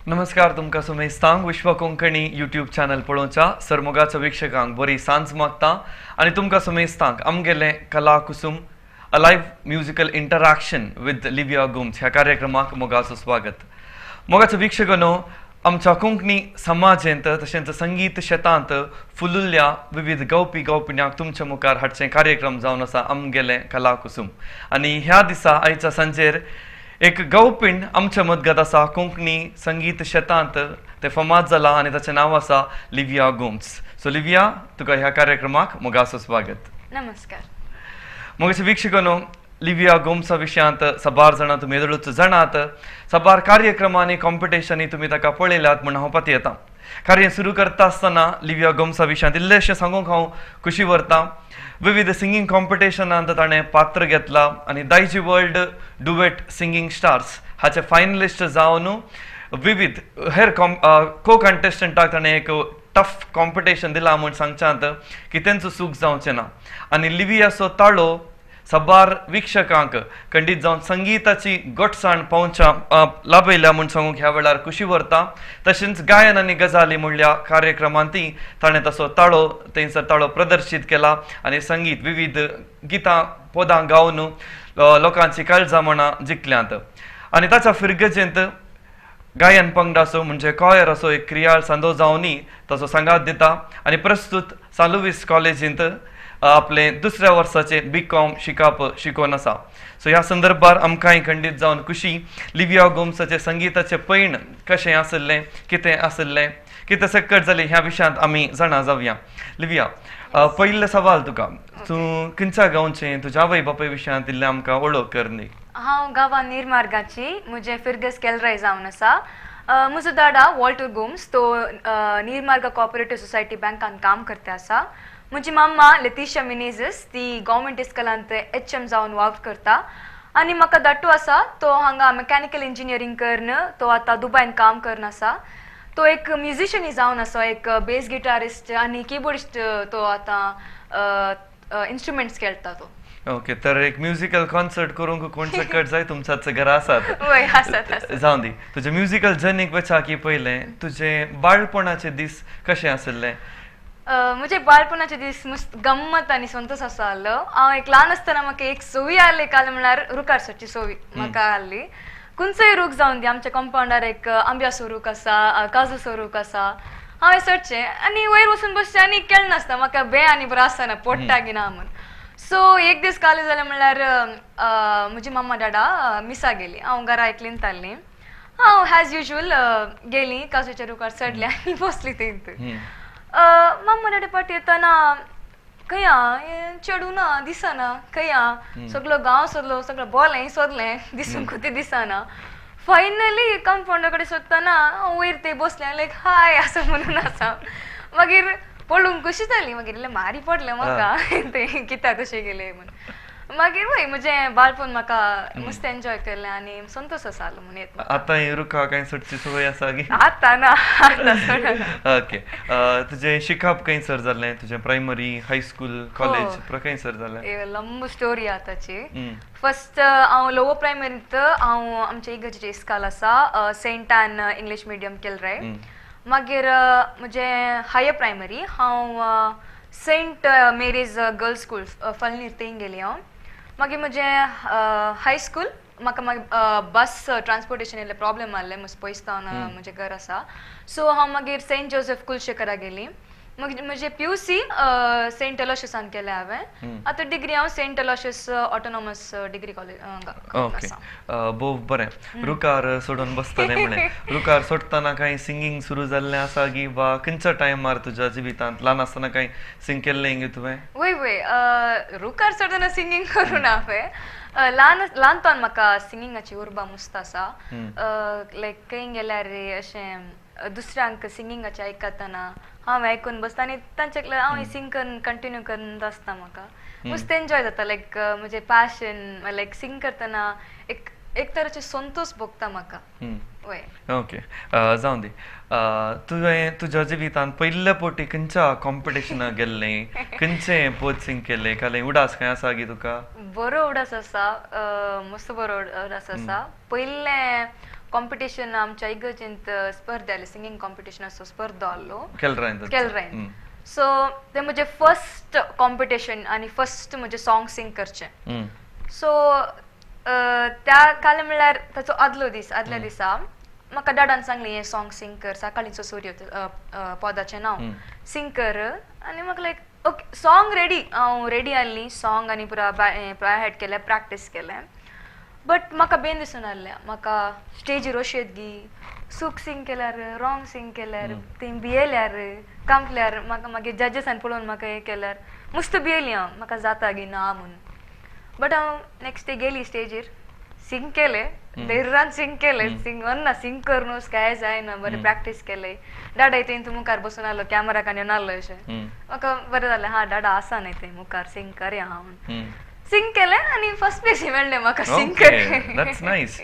नमस्कार तुमकां सुमेस्तांक विश्व कोंकणी यूट्यूब चॅनल पळोवच्या सरमोगाच्या वीक्षकांक बरी सांज मागता आणि तुमकां सुमेस्तांक आमगेले Kala Kusum a live musical interaction with Livia Gomes ह्या कार्यक्रमाक मोगाचो स्वागत. मोगाचो वीक्षकांनो, आमच्या कोंकणी समाजांत तशेंच संगीत शेतांत फुलुल्ल्या विविध गवपिन्याक तुमच्या मुखार हाडचें कार्यक्रम जावन आसा आमगेले कला कुसुम. आणि ह्या दिसा आयच्या सांजेर एक गवपिण आमच्या मदगत आसा. कोंकणी संगीत शेतांत ते फामाद जाला आणि ताचें नांव आसा लिविया गुम्स. सो लिविया, तुका ह्या कार्यक्रमाक मोगाचो स्वागत. नमस्कार. मोगाचे वीक्षकांनो, लिविया गुम्सा विशयांत साबार जाणां तुमी येदळूच जाणात. साबार कार्यक्रमांनी कॉम्पिटिशनी तुमी ताका पळयल्यात म्हण हांव पती येता. कार्य सुरू करता आसतना लिविया गुम्सा विशयांत इल्लेशें सांगूंक हांव खुशी व्हरतां. विविध सिंगींग कॉम्पिटिशनांत ताणें पात्र घेतला आणि दायजी वर्ल्ड डुवेट सिंगींग स्टार्स हाचे फायनलिस्ट जावन विविध हेर को कंटेस्टंटाक ताणें एक टफ कॉम्पिटिशन दिलां म्हूण सांगच्यांत की तेंचो सूख जावचें ना. आनी लिवियाचो ताळो साबार वीक्षकांक खंडीत जावन संगीताची घटसाण पावोवच्या लाभयल्या म्हूण सांगूंक ह्या वेळार खुशी व्हरता. तशेंच गायन आनी गजाली म्हणल्या कार्यक्रमांतय ताणें तसो ताळो थंयसर ताळो प्रदर्शीत केला आणि संगीत विविध गितां पदां गावन लोकांची काळजां मनां जिखल्यांत. आनी ताच्या फिरगजेंत गायन पंगड आसो म्हणजे कॉयर असो एक क्रियाळ सांदो जावनी ताचो सांगात दिता आणि प्रस्तुत सान लुईस कॉलेजींत आपले दुसऱ्या वर्साचे B.Com शिकोवन आसा. सो ह्या संदर्भार आमकांय खंडीत जावन खुशी. लिविया गुम्साचे संगीताचे पैण कशें आसलें, कितें आसलें, कितें सक्कट जाली ह्या विशयांत आमी जाणा जावया. लिविया, पयले सवाल तुका, तूं खंयच्या गांवचें, तुज्या आवय बापाय विशयांत इल्लें आमकां वळख कर न्ही. हांव गांवां निर्मार्गाची. म्हजें फिरगस केलराय जावन आसा. म्हजो दादा वॉल्टर गुम्स तो निर्मार्गा कोऑपरेटिव्ह सोसायटी बँकान काम करता आसा. म्हजी मम्मा लेतिशा मिनेझस ती गव्हर्मेंट इस्कॉलांत HM जावन वर्क करता. आनी म्हाका धाकटू आसा तो हांगा मेकॅनिकल इंजिनियरींग करन तो आतां दुबयन काम करन आसा. तो एक म्युझिशियन जावन आसा, एक बेस गिटारिस्ट आनी कीबोर्डिस्ट. तो आतां इन्स्ट्रुमेंट्स खेळटा तो. ओके, तर एक म्युजिकल कॉन्सर्ट करूंक कोण सकट जाय तुमच्याच घरा आसात. वय आसात. जावं दी, तुजे म्युजिकल जर्नीक वचा की पयलें तुजे बाळपणाचे दीस कशें आसले? म्हजे बाळपणाचे दीस गंमत आनी संतोष आसलो. हांव एक ल्हान आसतना म्हाका एक सोवी आहली काल म्हणल्यार रुकारसाची सोवी म्हाका आहली. खंयचोय रूख जावन दी, आमच्या कंपाउंडार एक आंब्याचो रूख आसा, काजूचो रूख आसा. हांव सरचें आनी वयर वचून बसचें आनी खेळनासता. म्हाका भंय आनी बरो आसना पडटा की ना म्हूण. सो एक दीस काल जालें म्हणल्यार म्हजी मम्मा डाडा मिसा गेली. हांव घरा एकलीन ताल्ली. हांव एज युजल गेली, काजूच्या रुखार चडलें आनी बसली थंय. मम्मा डाडा पाटी येताना खंय चेडू ना दिसना. खंय सगळो गांव सोदलो, सगळें बोलें सोदलें, दिसूंक ते दिसना. फायनली कंपाउंडा कडेन सोदतना हांव वयर ते बसलें लायक हाय असं म्हणून आसा. मागीर पळोवंक कशी जाली. मागीर इल्लें मारी पडलें म्हाका ते कित्याक कशें गेलें म्हणून. मागीर वय म्हजें बाळपण म्हाका मस्त एन्जॉय केलें आनी संतोष आसलो म्हणून येता. आतां ही रुखा कांय सोडची संवय आसा गी? आतां ना, आतां सोडना. ओके, तुजें शिकप खंयसर जालें? तुजें प्रायमरी, हायस्कूल, कॉलेज खंयसर जालें? लंब स्टोरी आहा ताची. फर्स्ट हांव लोवर प्रायमरींत हांव आमच्या इगर्जेचें इस्कॉल आसा सेंट एन इंग्लीश मिडियम केलराय. मागीर म्हजें हायर प्रायमरी हांव सेंट मेरीज गर्ल्स स्कूल फलनीर थंय गेली हांव. मागीर म्हजें हायस्कूल म्हाका मागीर बस ट्रान्सपोर्टेशन इल्लें प्रॉब्लेम आहलें. म्हजें पयसतावन म्हजें घर आसा. सो हांव मागीर सेंट जोसेफ कुलशेकरा गेली. मागीर म्हजें PUC सेंट अलोशियसान केलें हांवें. आतां डिग्री हांव Saint Aloysius autonomous degree college. Okay, भोव बरें. रुकार सोडून बसतलें म्हणे. रुकार सोडटना कांय सिंगींग सुरू जाल्लें आसा गी वा खंयच्या टायमार तुज्या जिवितांत ल्हान आसतना कांय सिंग केल्लें गी तुवें? वय वय, रुकार सोडटना सिंगींग करूं ना हांवें. ल्हानपण म्हाका सिंगिंगाची उर्बा मस्त आसा. लायक खंय गेल्यार रे अशें दुसऱ्यांक सिंगिंगाचें आयकतना हांव आयकून बसता आनी तांचे हांव सिंग करून कंटिन्यू करून आसता. म्हाका मस्त एन्जॉय जाता. लायक म्हजें पॅशन लायक सिंग करतना एक तराचें संतोष भोगता म्हाका. वय. ओके, जावं दी. तुवें तुज्या जिवितांत पयल्या फावटी खंयच्या कॉम्पिटिशनाक गेल्लें? खंयचें पद सिंग केलें? काले उडास खंय आसा गी तुका? बरो उडास आसा, मस्त बरो उडास आसा. पयलें कॉम्पिटिशन आमच्या इगर्जेंत स्पर्धा आली सिंगिंग कॉम्पिटिशन असो स्पर्धा आलो केलराइन सो ते म्हणजे फर्स्ट कॉम्पिटिशन आणि फर्स्ट म्हणजे सॉंग सिंग करचे सो त्या काल म्हळ्यार ताचो आदल्या दिसा म्हाका डाडान सांगली हे सॉंग सिंग कर सकाळीचो सूर्य पदाचें नांव सिंग कर आनी म्हाका लायक ओके सॉंग रेडी हांव रेडी आसली सॉंग आनी पुरा बाय हेड केलें प्रॅक्टीस केलें बट म्हाका बेन दिसून आहलें म्हाका स्टेजीर अशी येतगी सूक सिंग केल्यार रॉंग सिंग केल्यार ती भियेल्यार कांपल्यार म्हाका मागीर जजीसान पळोवन म्हाका हें केल्यार मस्त भियेली हांव म्हाका जाता गी ना म्हूण बट हांव नेक्स्ट डे गेली स्टेजीर सिंग केलें धैर्यान सिंग केलें सिंग ना सिंग कर न्हू काय जायना बरें प्रॅक्टीस केलें डाडा थंय तूं मुखार बसून आहलो कॅमेराकान येवन आहलो अशें म्हाका बरें जालें हा डाडा आसा न्हय थंय मुखार सिंग करया हांव सिंग केलें आनी फर्स्ट प्लेस मेळ्ळें म्हाका सिंग दॅट्स नायस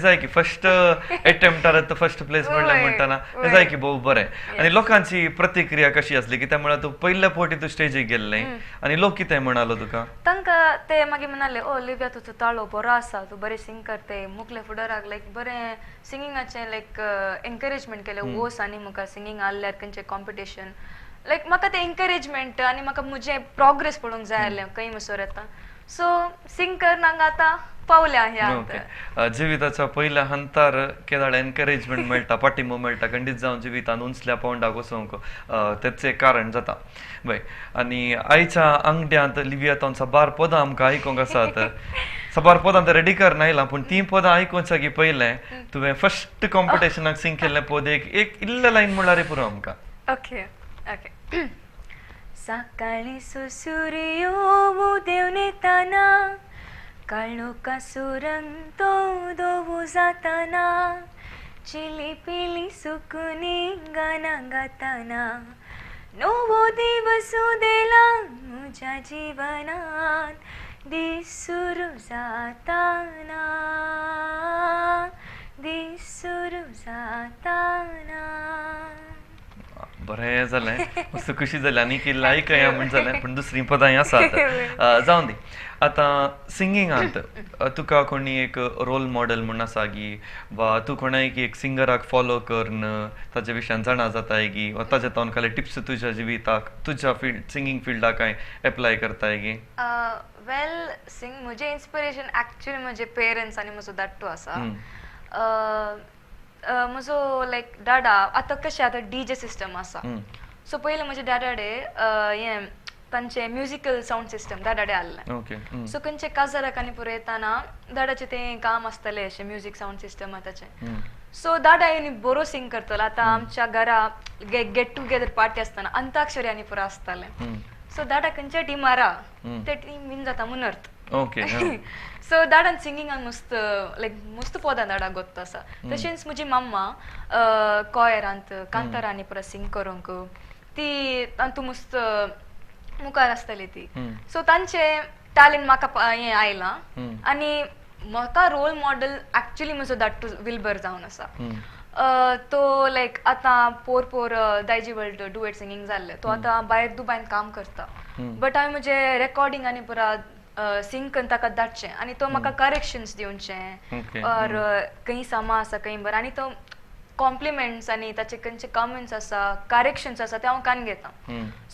जाय की फर्स्ट अटेम्प्टार फर्स्ट प्लेस मेळ्ळें म्हणटाना जाय की भोव बरें आनी लोकांची प्रतिक्रिया कशी आसली कित्याक म्हळ्यार तूं पयल्या फावटी तूं स्टेजीक गेल्लें आनी लोक कितें म्हणालो तुका तांकां ते मागीर म्हणाले ओ लिव्या तुजो ताळो बरो आसा तूं बरें सिंग करते मुखले फुडाराक लायक बरें सिंगिंगाचें लायक एनकरेजमेंट केलें वोस आनी मुखार सिंगींग आहल्यार खंयचें कॉम्पिटिशन लायक म्हाका तें एनकरेजमेंट आनी म्हाका म्हजें प्रोग्रेस पळोवंक जाय आहलें खंय मसोर येता सो सिंग करनाक आतां पावल्या ह्या जिविताच्या पहिल्या हंतार केदाळ एनकरेजमेंट मेळटा पाठिंबो मेळटा खंडीत जावन जिवितान उंचल्या पावंडाक वचोंक तेचें कारण जाता बय आनी आयच्या अंगड्यांत लिव्यातोन साबार पदां आमकां आयकूंक आसात साबार पदां तर रेडी करना आयलां पूण तीं पदां आयकूंक की पयलें तुवें फर्स्ट कॉम्पिटिशनाक सिंग केल्लें पद एक इल्लें लायन म्हणल्यार पुरो आमकां ओके ओके सकाळी सूर्य उदेवन येताना काळोखा सुरंग तो दोवू जाताना चिली पिली सुकूनी गाना गाताना नवो दिवस उदेला म्हज्या जिवनात दीस सुरू जाताना दीस सुरू जाताना बरें जालें मस्त खुशी जाली आनी किल्ला आयकया म्हण जालें पूण दुसरी पदां आसात जावं दी आतां सिंगिंगांत तुका कोणी एक रोल मॉडेल म्हूण आसा गी वा तूं कोणाय एक सिंगराक फॉलो करन ताचे विशयान जाणा जाताय गी वा ताचे तावन कांय टिप्स तुज्या जिविताक तुज्या फील्ड सिंगींग फिल्डाक काय एप्लाय करताय गी वेल सिंग म्हजें इन्स्पिरेशन एक्चुअली म्हजे पेरंट्स आनी म्हजो धाकटो आसा म्हजो लायक डाडा आतां कशें आतां डीजे सिस्टम आसा सो पयलीं म्हजे डाडाडे हें तांचें म्युजिकल सावंड सिस्टम डाडाडे आहलें सो खंयचे काजाराक आनी पुरो येताना डाडाचें तें काम आसतलें अशें म्युजीक सावंड सिस्टम ताचें सो डाडा येवन बरो सिंग करतलो आतां आमच्या घरा गेट टुगेदर पार्टी आसतना अंताक्षरी आनी पुरो आसतालें सो डाडा खंयच्या टिमारा ते टीम विन जाता मुनर्थ ओके सो डाडान सिंगिंगान मस्त लायक मस्त पदां डाडा गोत्त आसा तशेंच म्हजी मम्मा कॉयरांत कांतारांनी पुरो सिंग करूंक ती तातूंत मस्त मुखार आसतली ती सो तांचे टॅलंट म्हाका हें आयलां आनी म्हाका रोल मॉडेल एक्चुअली म्हजो धाकटो विल्बर जावन आसा तो लायक आतां पोर दायजी वर्ल्ड डुएट सिंगींग जाल्लें तो आतां भायर दुबयन काम करता बट हांवें म्हजे रेकॉर्डिंग आनी पुरा सिंग करून ताका धाडचें आनी तो म्हाका करेक्शन्स दिवचे और खंय सामा आसा खंय बरें आनी तो कॉम्प्लिमेंट्स आनी ताचे खंयचे कमेंट्स आसा करेक्शन्स आसा ते हांव कान घेता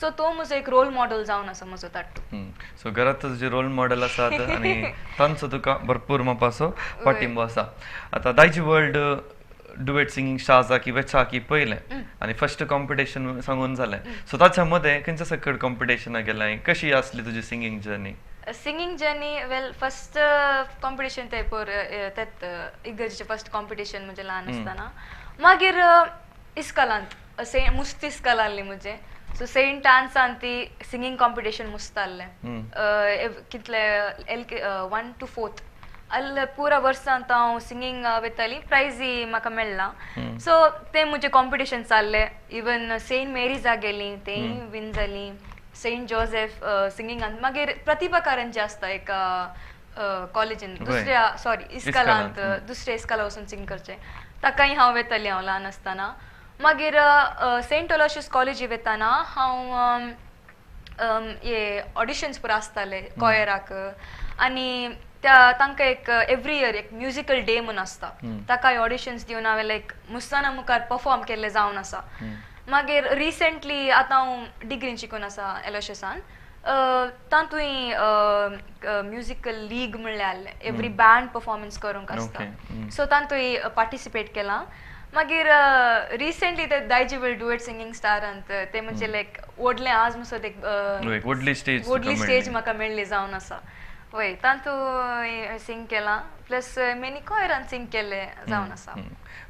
सो तो म्हजो एक रोल मॉडेल जावन आसा म्हजो धाकटो सो घरांत तुजे रोल मॉडेल आसात आनी तांचो तुका भरपूर मोपाचो पाठिंबो आसा आतां दायजी वर्ल्ड डुएट सिंगींग शाजाकी वेचाकी पयलें आनी फर्स्ट कॉम्पिटिशन सांगून जालें सो ताच्या मदें खंयच्या सकयल कॉम्पिटिशनाक गेलें कशी आसली तुजी सिंगींग जर्नी सिंगींग जर्नी वेल फर्स्ट कॉम्पिटिशन ते पळय तेत इगर्जेचें फर्स्ट कॉम्पिटिशन म्हणजे ल्हान आसतना मागीर इस्कॉलांत मुस्त इस्कॉल आहली म्हजें सो सेंट आन्सान ती सिंगींग कॉम्पिटिशन मुस्त आहलें कितले 1 to 4th पुरा वर्सांत हांव सिंगींग वयताली प्रायजी म्हाका मेळ्ळा सो ते म्हजे कॉम्पिटिशन जाल्ले इवन सेंट मेरीजा गेली तेय विन जाली सेंट जोसेफ सिंगिंगान मागीर प्रतिभा कारंजी आसता एका कॉलेजीन दुसऱ्या सॉरी इस्कॉलांत दुसऱ्या इस्कॉला वचून सिंग करचें ताकाय हांव वयतालें हांव ल्हान आसतना मागीर सेंट अलोशियस कॉलेजी वयताना हांव हे ऑडिशन्स पुरो आसताले कॉयराक आनी तांकां एक एवरी इयर एक म्युजिकल डे म्हूण आसता ताका ऑडिशन्स दिवन हांवें लायक मुस्ताना मुखार परफॉर्म केल्ले जावन आसा मागीर रिसेंटली आतां हांव डिग्रीन शिकून आसा एलोशेसान तातूंय म्युजिकल लीग म्हणलें आहलें एवरी बँड परफॉर्मन्स करूंक आसता सो तातूंय पार्टिसिपेट केलां मागीर रिसेंटली ते दायजी विल डू इट सिंगींग स्टारांत ते म्हणजे लायक व्हडलें आज मसोत एक व्हडली स्टेज म्हाका मेळ्ळी जावन आसा वय तातूं सिंग केलां प्लस मेनी कॉयरान सिंग केले जावन आसा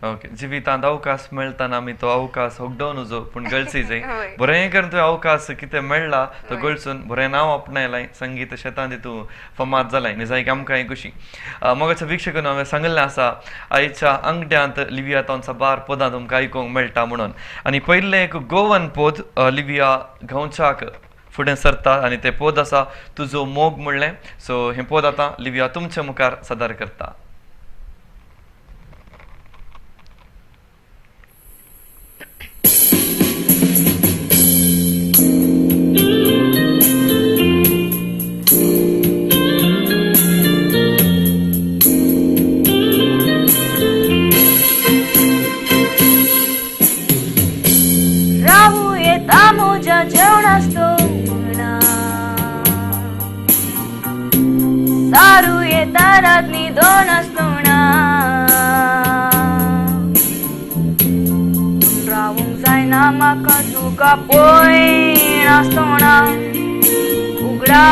ओके जिवितांत अवकाश मेळटाना आमी तो अवकाश होगडोवन उजो पूण गळसी जाय बरें करून तुवें अवकाश कितें मेळ्ळा तो गळसून बरें नांव आपणायलां संगीत क्षेत्रांत तूं फामाद जालाय निजायक आमकांय खुशी मोगाच्या वीक्षकांन हांवें सांगलें आसा आयच्या अंगड्यांत लिविया तावन साबार पदां तुमकां आयकूंक मेळटा म्हणून आनी पयलें एक गोवन पद लिविया गांवच्याक फुडें सरता आनी तें पद आसा तुजो मोग म्हणलें सो हें पद आतां लिविया तुमच्या मुखार सादर करता राहू येता म्हज्या जेवणाचो दारू येता रात्री 2 आसतना रावूंक जायना म्हाका तुका पळय आसतना उगडा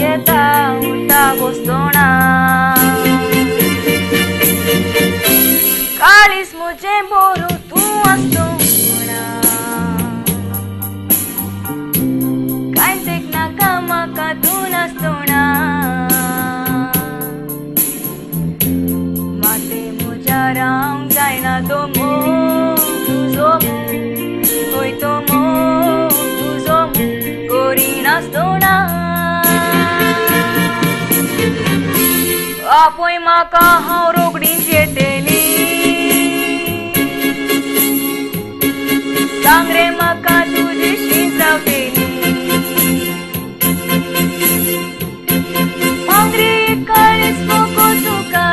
येता उठा बसतना काळीस म्हजें बरो तूं आसतना कांयच एक नाका म्हाका तूं नासतना रावंक जायना तो मोग तुजो होय तो मोग तुजो गोरी नासतना आपय म्हाका हांव रोखडीच येतेली सांग रे म्हाका तुजी शीच रावतेली मागरी काळीस मोको तुका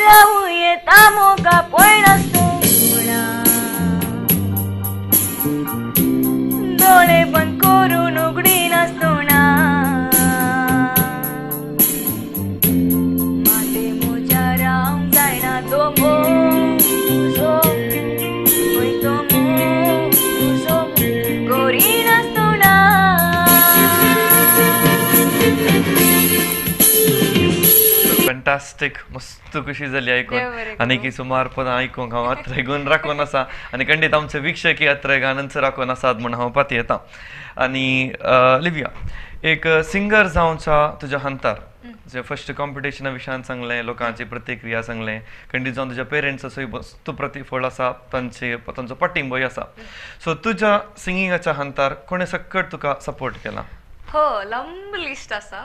राहू येता मोगा पळय नासतना दोळे बंद करून उगडी नासतना माते म्हज्या रावंक जायना तो मोग तुजो होय तो मोग तुजो गोरी नासतना फॅन्टास्टीक मस्त खुशी जाली आयकून आनी की सुमार पदां आयकूंक हांव अत्र घेवन राखून आसा आनी खंडीत आमचे वीक्षक अत्र गानंच राखून आसात म्हूण हांव पाती येता आनी लिविया एक सिंगर जावच्या तुज्या हंतार जे फर्स्ट कॉम्पिटिशना विशयान सांगलें लोकांची प्रतिक्रिया सांगलें खंडीत जावन तुज्या पेरंट्साचोय वस्तू प्रतिफळ आसा तांचो पाठिंबोय आसा सो तुज्या सिंगिंगाच्या हंतार कोणे सक्कट तुका सपोर्ट केला हो लंब लिस्ट आसा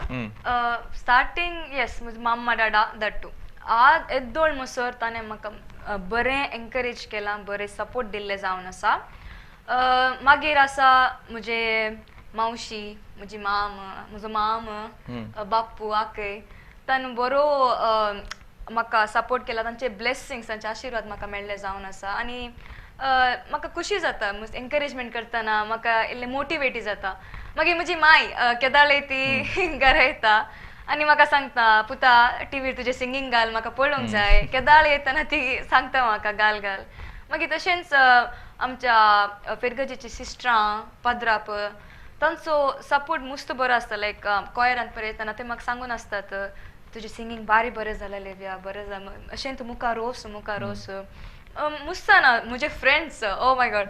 स्टार्टींग येस म्हजो माम्मा डाडा दट्टू आज येद्दोळ मसोर ताणें म्हाका बरें एनकरेज केलां बरें सपोर्ट दिल्लें जावन आसा मागीर आसा म्हजे मावशी म्हजी म्हजो माम बाप्पू आकय ताणें बरो म्हाका सपोर्ट केला तांचे ब्लेसिंग्स तांचे आशिर्वाद म्हाका मेळ्ळे जावन आसा आनी म्हाका खुशी जाता एनकरेजमेंट करतना म्हाका इल्लें मोटिवेटी जाता मागीर म्हजी माय केदाळे ती घरा येता आनी म्हाका सांगता पुता टीव्हीर तुजें सिंगींग घाल म्हाका पळोवंक जाय केदाळ येतना ती सांगता म्हाका घाल घाल मागीर तशेंच आमच्या फेरगजेची सिस्टरां पाद्राप तांचो सपोर्ट मस्त बरो आसता लायक कॉयरांत पळय येतना ते म्हाका सांगून आसतात तुजें सिंगींग बरें जालें लेव्या बरें जालें अशें तूं मुखार वच मुस्ताना म्हजे फ्रेंड्स ओ माय गॉड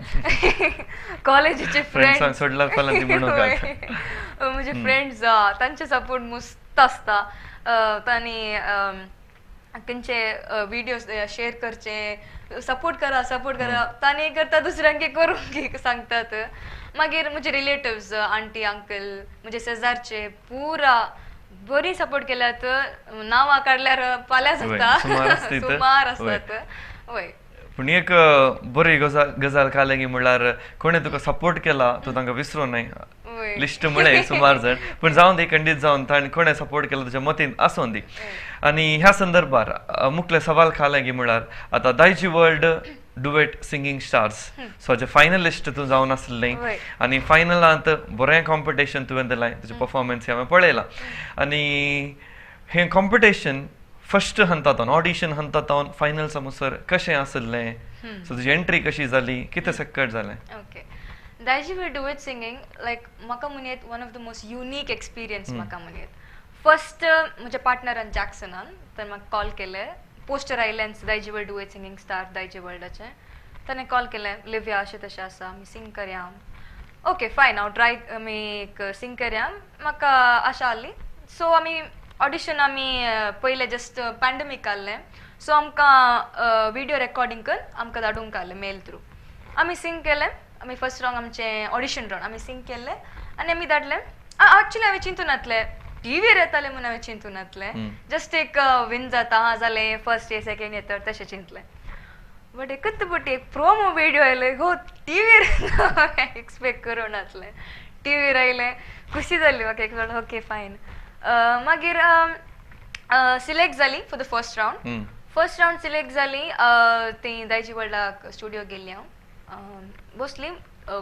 कॉलेजीचे फ्रेंड्स म्हजे फ्रेंड्स तांचे सपोर्ट मस्त आसता तांणी तांचे विडियोज शेअर करचे सपोर्ट करा तांणी करता दुसऱ्यांक करूंक सांगतात मागीर म्हजे रिलेटिव्स आंटी अंकल म्हजे शेजारचे पुरा बरी सपोर्ट केल्यात नांवां काडल्यार फाल्यां जाता सुमार आसतात वय पूण एक बरी गजाल काय लागी म्हणल्यार कोणे तुका सपोर्ट केला तूं तांकां विसरूं न्हय वय. लिस्ट म्हळें सुमार जण पूण जावन दी खंडीत जावन ताणें कोणें सपोर्ट केला तुज्या मतीन आसूं दी आनी ह्या संदर्भार मुखले सवाल काय लागी म्हणल्यार आतां Daiji world duet singing stars so हाजे फायनलिस्ट तूं जावन आसलें वय. आनी फायनलांत बरें कॉम्पिटिशन तुवें दिलां तुजें परफॉर्मन्स हांवें पळयलां आनी हें कॉम्पिटिशन फर्स्ट हंतातावन ऑडिशन हंतातावन फायनल समोसर कशें आसलें सो तुजी एंट्री कशी जाली कितें सक्कट जालें okay Daiji we do it singing like म्हाका म्हणयत one of the most unique experience म्हाका म्हणयत फर्स्ट म्हज्या पार्टनरान जॅक्सनान तर म्हाका कॉल केलें पोस्टर आयलें Daiji we do it singing star Daiji वर्ल्डाचें ताणें कॉल केलें लिव्या अशें तशें आसा आमी सिंग करया ओके फायन हांव ट्राय आमी एक सिंग करया म्हाका आशा आसली सो आमी ऑडिशन आमी पयलें जस्ट पॅन्डमीक आहलें सो आमकां विडियो रेकॉर्डिंग करून आमकां धाडूंक आहलें मेल थ्रू आमी सिंग केलें आमी फर्स्ट रावंड आमचें ऑडिशन रावंड आमी सिंग केल्लें आनी आमी धाडलें एक्चुली हांवें चिंतून येतलें टीव्हीर येतालें म्हणून हांवें चिंतून येतलें जस्ट एक विन जाता जालें फर्स्ट ये सेकेंड येता तशें चिंतलें बट एकच पटी एक प्रोमो विडियो आयलें गो टीव्हीर एक्सपेक्ट करून येतलें टीव्हीर आयलें खुशी जाली म्हाका एक ओके फायन मागीर सिलेक्ट जाली for the first round select जाली ती दायजी वर्ल्डाक स्टुडियो गेल्ली हांव बसली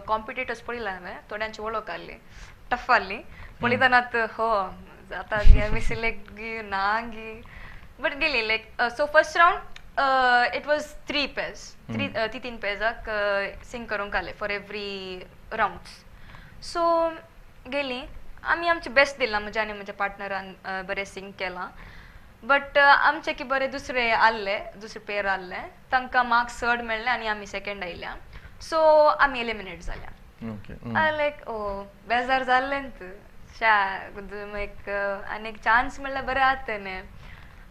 कॉम्पिटिटर्स पळयला हांवें थोड्यांची वळख आहली टफ आहली पळयतना हो जाता आमी सिलेक्ट गी ना गी बट गेली like so first round it was 3 pairs ती 3 पेर्साक सिंग करूंक आहलें फॉर एवरी रावंड्स सो गेली आमी आमचें बेस्ट दिलां म्हज्या आनी म्हज्या पार्टनरान बरें सिंग केलां बट आमचे की बरें दुसरे आहले दुसरे पेर आहले तांकां मार्क्स चड मेळ्ळे आनी आमी सेकेंड आयल्या सो आमी एलिमिनेट जाल्या लायक ओ बेजार जाल्लें एक आनी एक चान्स म्हणल्यार बरें आसता न्ही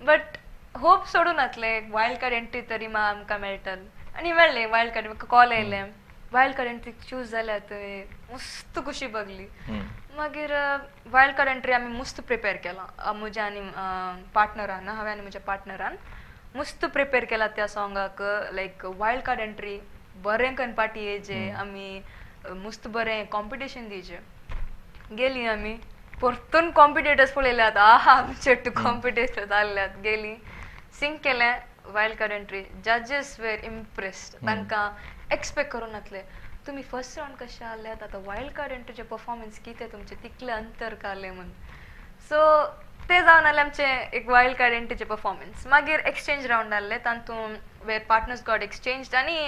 बट होप सोडून येतले वायल्ड कार्ड एंट्री तरी आमकां मेळटलें आनी मेळ्ळें वायल्ड कार्ड म्हाका कॉल येयलें वायल्ड कार्ड एंट्री चूज जाल्या थंय मस्त खुशी भोगली मागीर वायल्ड कार्ड एंट्री आमी मस्त प्रिपेर केलां म्हज्या आनी पार्टनरान हांवें आनी म्हज्या पार्टनरान मस्त प्रिपेर केला त्या सॉंगाक लायक वायल्ड कार्ड एंट्री बरें करून पार्टी येयचे आमी मस्त बरें कॉम्पिटिशन दिवचें गेली आमी परतून कॉम्पिटिटर्स पळयल्यात आमचे टू कॉम्पिटिटर्स आहल्यात गेली सिंग केलें वायल्ड कार्ड एंट्री जजीस वेर इम्प्रेस्ड तांकां एक्सपेक्ट करून येतले तुमी फर्स्ट रावंड कशें आहल्यात आतां वायल्ड कार्ड एंट्रीचे परफॉर्मन्स कितें तुमचें तितलें अंतर कालें म्हूण सो ते जावन आहलें आमचें एक वायल्ड कार्ड एंट्रीचे परफॉर्मन्स मागीर एक्सचेंज रावंड आहलें तातूंत वेर पार्टनर्स गॉट एक्सचेंज आनी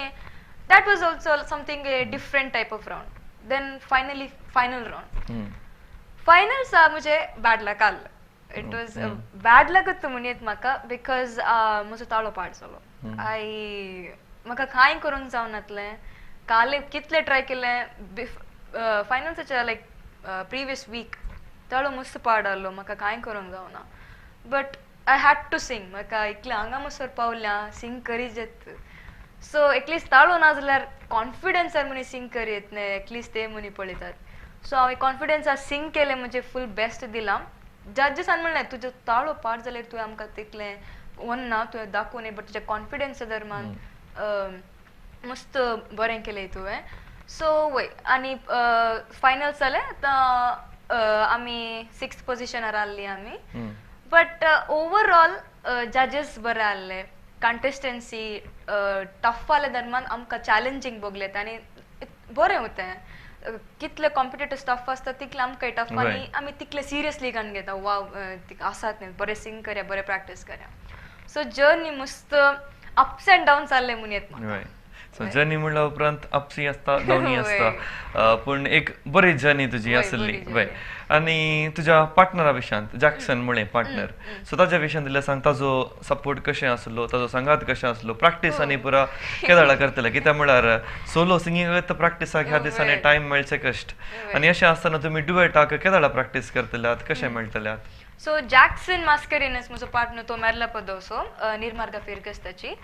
that was also something a different type of round then finally final round finals म्हजे बॅड लक आहलें इट वॉज बॅड लकच म्हणयत म्हाका बिकॉज म्हजो ताळो पाड जालो म्हाका कांय करूंक जावन येतलें काले कितले ट्राय केलें फायनल्साच्या लायक प्रिवियस वीक ताळो मस्त पाड आहलो म्हाका कांय करूंक जावना but I had to sing म्हाका इतलें हांगा मसोर पावल्या सिंग करीत येत सो एटलिस्ट ताळो ना जाल्यार कॉन्फिडन्सार मनी सिंग करीत न्ही एटलिस्ट ते मनी पळयतात सो हांवें कॉन्फिडन्सार सिंग केलें म्हणजे फूल बेस्ट दिलां जजीसान म्हणलें तुजो ताळो पाड जाल्यार तुवें आमकां तितलें वन्ना तुवें दाखोवन बट तुज्या कॉन्फिडन्सा दरम्यान मस्त बरें केलें तुवें सो वय आनी फायनल्स जालें आतां आमी 6th पोजिशनार आहलीं आमी बट ओवरऑल जजीस बरे आहले कंटेस्टन्सी टफ आहले दरम्यान आमकां चॅलेंजींग भोगलें आनी बरें होतें कितले कॉम्पिटिटर्स टफ आसता तितले आमकां टफ आनी आमी तितले सिरियसली घेवन घेता वाव आसात न्ही बरें सिंग करया बरें प्रॅक्टीस करया सो जर्नी मस्त अप्स एंड डाउन्स आहले म्हूण येत म्हाका सो जर्नी म्हणल्या उपरांत अपसी आसता डाउनी आसता पूण एक बरी जर्नी तुजी आसली वय आनी तुज्या पार्टनरा विशयांत जॅक्सन म्हणलें पार्टनर सो ताज्या विशयांत दिल्यार सांग ताजो सपोर्ट कशें आसलो ताजो संगात कशें आसलो प्रॅक्टीस आनी पुरा केदाळा करतले कित्याक म्हळ्यार सोलो सिंगींगाक प्रॅक्टिसाक ह्या दिसांनी टायम मेळचे कश्ट आनी अशें आसतना तुमी डुएटाक केदाळा प्रॅक्टीस करतल्यात कशें मेळटल्यात सो जॅक्सन मास्करिनस म्हजो पार्टनर तो मेरला पदोसो निर्मार्गा फिरकस्ताची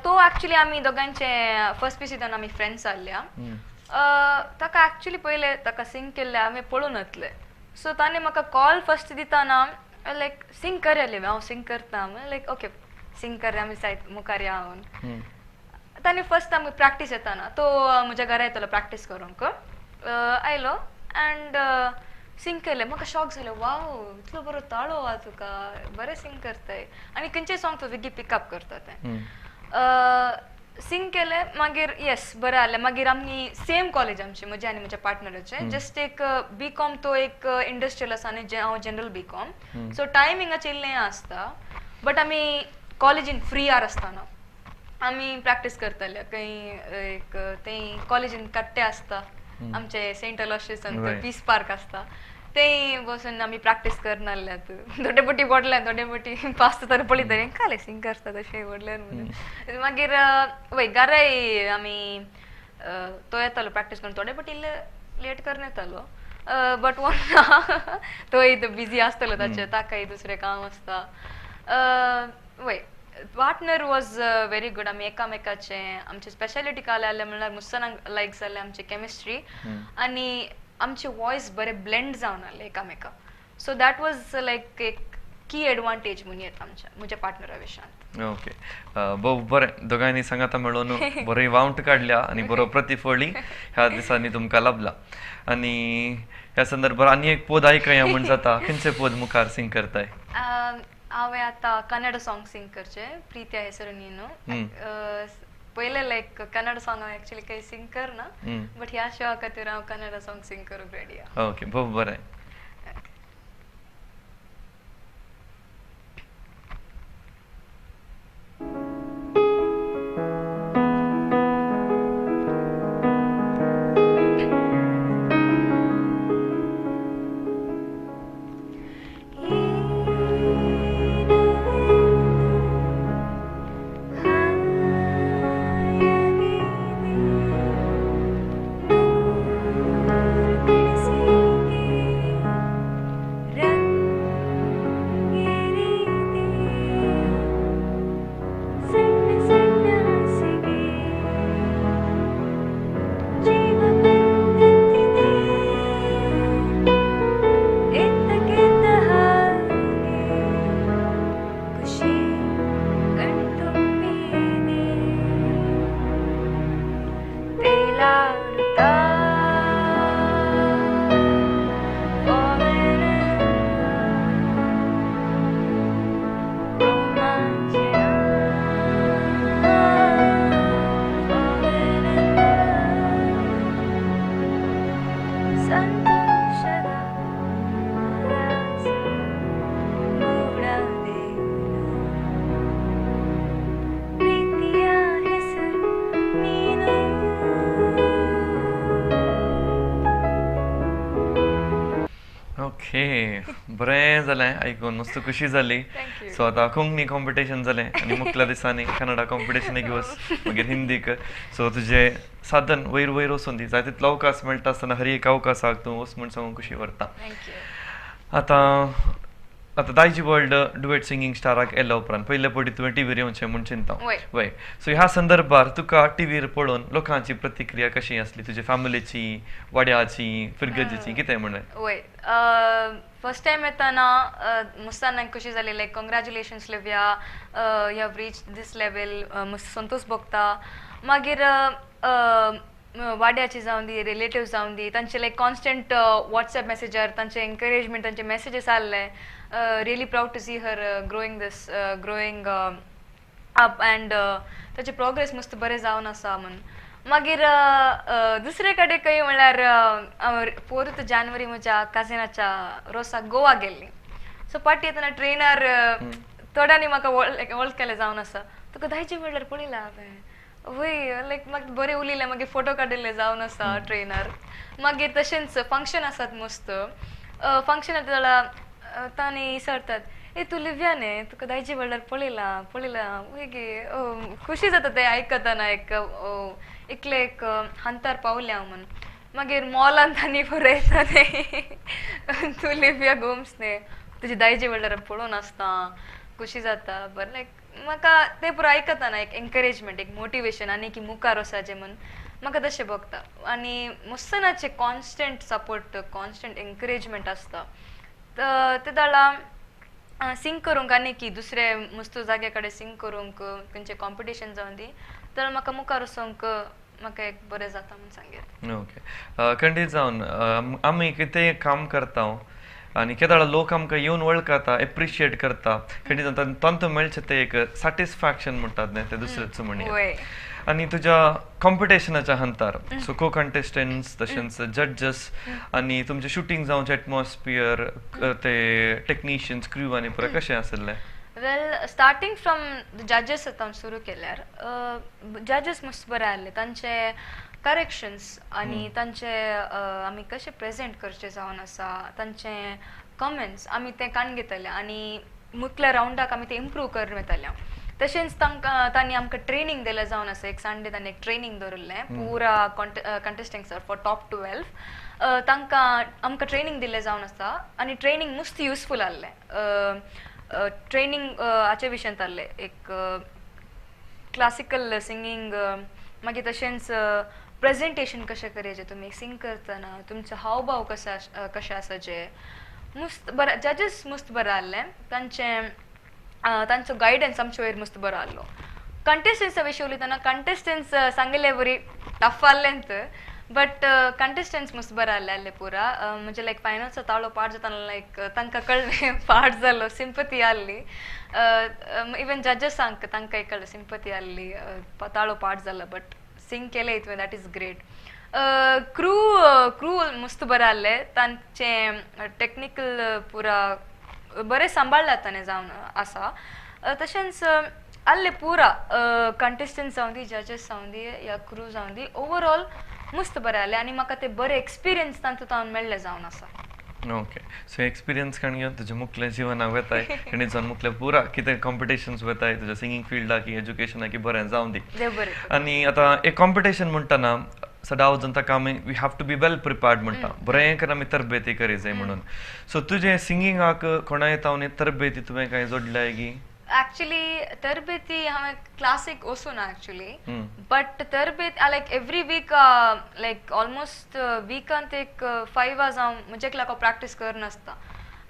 तो एक्चुअली आमी दोगांचे फर्स्ट पिसींतल्यान आमी फ्रेंड्स आहल्या ताका एक्चुअली पयले ताका सिंग केल्ले हांवें पळोवन येतले सो ताणें म्हाका कॉल फर्स्ट दिताना लायक सिंग करया हांव सिंग करता लायक ओके सिंग कर आम्ही सायड मुखार यावन हम्म. ताणी फर्स्ट आम्ही प्रॅक्टिस येताना तो म्हज्या घरा येतलो प्रॅक्टिस करूंक आयलो अँड सिंग केले म्हाका शॉक जालें वाव इतलो बरो ताळो हा तुका बरें सिंग करताय आनी खंयचेय सॉंग तो बेगी पिकअप करता तें सिंग केले मागीर येस बरें जालें मागीर आमी सेम कॉलेज आमची म्हजे आनी म्हज्या पार्टनराचे जस्ट एक बीकॉम तो एक इंडस्ट्रियल आसा आनी हांव जनरल बीकॉम सो टायमिंगाचें इल्लें हें आसता बट आमी कॉलेजीन फ्री आर आसतना आमी प्रॅक्टीस करताले खंय एक थंय कॉलेजीन कट्टे आसता आमचे सेंट अलोशियस आनी पीस पार्क आसता थंय बसून आमी प्रॅक्टीस करनाल्यात थोडे पटी पडल्यान थोडे पटी पास तर पळयतले काले सिंग करता तशें व्हडल्यान म्हणून मागीर वय घराय आमी तो येतालो प्रॅक्टीस करून थोडे पटी इल्ले लेट करून येतालो बट वन तो बिझी आसतलो ताचे ताकाय दुसरें काम आसता वय पार्टनर वॉज व्हेरी गुड आमी एकामेकाचे आमचे स्पेशालिटी काय आले म्हणल्यार मुस्तानाक लायक जाले आमची केमिस्ट्री आनी आमचे वॉयस बरे ब्लेंड जावन आले एकामेका सो दॅट वॉज लायक एक की एडवांटेज म्हणून येता आमच्या म्हज्या पार्टनरा विशयांत ओके बहु बरें दोगांयनी सांगाता मेळून बरो वाउंट काडल्या आनी बरो प्रतिफळी ह्या दिसांनी तुमकां लाभला आनी ह्या संदर्भात आनी एक पोद आयकया म्हण जाता खंयचे पोद मुखार सिंग करताय हांवें आतां कन्नड सॉंग सिंग करचे प्रित्या हेसरून न्ही पयले लायक कन्नड सॉंग हांव एक्चुअली काही सिंग करना बट ह्या शो खातीर हांव कन्नड सॉंग सिंग करूंक रेडी आहा ओके खूब बरें बरें जालें आयकून मस्त खुशी जाली सो आतां कोंकणी कॉम्पिटिशन जालें आनी मुखल्या दिसांनी कन्नडा कॉम्पिटिशन एक वच मागीर हिंदीक सो तुजें साधन वयर वयर वचून दी जाय तितलो अवकाश मेळटा आसतना हर एक अवकाशाक तूं वच म्हूण सांगून खुशी व्हरता आतां दायजी वर्ल्ड डुएट सिंगींग स्टाराक येयल्या उपरांत पयले फावटी तुवें टीव्हीर येवचें म्हूण चिंता वय सो ह्या संदर्भात तुका टीव्हीर पळोवन लोकांची प्रतिक्रिया कशी आसली तुजे फॅमिलीची वाड्याची फिरगतीची कितें म्हणून वय फर्स्ट टाइम येताना मुस्तानाक कशी जाली like congratulations Livia you have reach this level संतोष भोगता मागीर वाड्याची जावन दी रिलेटिव्ह जावन दी तांचे लायक कॉन्स्टंट वॉट्सॅप मेसेजार तांचे एनकरेजमेंट तांचे मेसेजीस आसले really proud to see her growing up and ताचे प्रोग्रेस मस्त बरें जावन आसा म्हूण मागीर दुसरे कडेन खंय म्हणल्यार 4th जानेवारी म्हज्या काजिनाच्या रोसाक गोवा गेल्ली सो पाटी येतना ट्रेनार थोड्यांनी म्हाका वळखलें जावन आसा तुका दायजी म्हणल्यार पळयलां हांवें वय लायक म्हाका बरें उलयलें मागीर फोटो काडिल्ले जावन आसा ट्रेनार मागीर तशेंच फंक्शन आसात मस्त फंक्शन जाल्यार तांणी विचारतात ए तूं लिव्या न्ही तुका दायजी म्हणल्यार पळयलां वय गे खुशी जाता तें आयकतना इकले एक हांतार पावलें हांव म्हूण मागीर मॉलान तांणी बरयता तें तूं लिव्या गोम्स न्ही तुजी दायजी म्हणल्यार पळोवन आसता खुशी जाता बरें लायक म्हाका तें पुरो आयकतना एक एनकरेजमेंट एक मोटिवेशन आनी की मुखार वचाचें म्हूण म्हाका तशें भोगता आनी मुस्तानाचें कॉन्स्टंट सपोर्ट कॉन्स्टंट एनकरेजमेंट आसता ते दाळा सिंग करूंक आनी की दुसरे मस्त जाग्याकडे सिंग करूंक खंयचे कॉम्पिटिशन जावन दी तर म्हाका मुखार वचोंक म्हाका एक बरें जाता म्हूण सांगेर. ओके खंडीत जावन आमी कितें काम करता आनी केदां लोक आमकां येवन वळखता एप्रिशिएट करता खंडीत जावन तांतूं मेळचें तें एक सॅटिस्फॅक्शन म्हणटात न्ही तें दुसरेंच म्हणया. वय आणि तुझ्या कॉम्पिटिशनाच्या हंतार सो को कंटेस्टंट्स तशेंच जड्जस आणि तुमचे शूटिंग जावचे एटमॉस्फियर ते टेक्निशियन्स क्रू आनी पुरा कशें आसलें? वेल स्टार्टिंग फ्रॉम जजेस हांव सुरू केल्यार जजेस मस्त बरे आहले. तांचे करेक्शन्स आनी तांचे आमी कशें प्रेजेंट करचे जावन आसा तांचे कमेंट्स आमी ते कान घेतले आनी मुतल्या रावंडाक आमी ते इम्प्रूव करून वयतले. तशेंच तांणी आमकां ट्रेनिंग दिलें जावन आसा. एक संडे तांणी एक ट्रेनिंग दवरलें पुरा कंटेस्टंट्सर फॉर टॉप 12 तांकां आमकां ट्रेनिंग दिलें जावन आसा आनी ट्रेनिंग मस्त युजफूल आहलें. ट्रेनिंग हाचे विशयान आहलें एक क्लासिकल सिंगींग मागीर तशेंच प्रेजेंटेशन कशें करचें तुमी सिंग करतना तुमचो हावभाव कशें आसाचे मस्त बरें. जजीस मस्त बरें आहलें. तांचो गायडन्स आमचे वयर मस्त बरो आहलो. कंटेस्टंट्सा विशीं उलयतना कंटेस्टंट्स सांगले बरी टफ आहलेंत बट कंटेस्टंट्स मस्त बरे आहले पुरा. म्हणजे लायक फायनल्सो ताळो पाड जाताना लायक तांकां कळ्ळें पाड जालो सिंपथी आहली. इवन जजीसांक तांकांय कळ्ळें सिंपथी आहली ताळो पाड जालो बट सिंग केलें हितून दॅट इज ग्रेट. क्रू मस्त बरे आहले. तांचे टेक्निकल पुरा बरें सांबाळ्ळा ताणें जावन आसा. तशेंच आहले पुरा कंटेस्टंट्स जावन दी जजीस जावन दी या क्रू जावन दी ओवरऑल मस्त बरें आहलें आनी म्हाका ते बरे एक्सपिरियन्स तातूंत मेळ्ळे जावन आसा. ओके सो एक्सपिरियन्स काण घेवन तुज्या मुखल्या जिवनाक वेताय आनी जावन मुखल्या पुरा कितें कॉम्पिटिशन्स वेताय तुज्या सिंगींग फिल्डाक की एज्युकेशनाक की बरें जावन दी. देव बरें. आनी आतां एक कॉम्पिटिशन म्हणटना सदां वचून ताका आमी we have to be well prepared म्हणटा बरें करून आमी तरबेती करी जाय म्हणून. सो तुजें सिंगींगाक कोणाय तावन तरबेती तुवें कांय जोडल्या की? एक्चुअली तरबेती हांवें क्लासीक वचूना एक्चुअली बट तरबेती like every week like almost विकांत एक 5 hours हांव म्हणजे लागो प्रॅक्टीस करन आसता.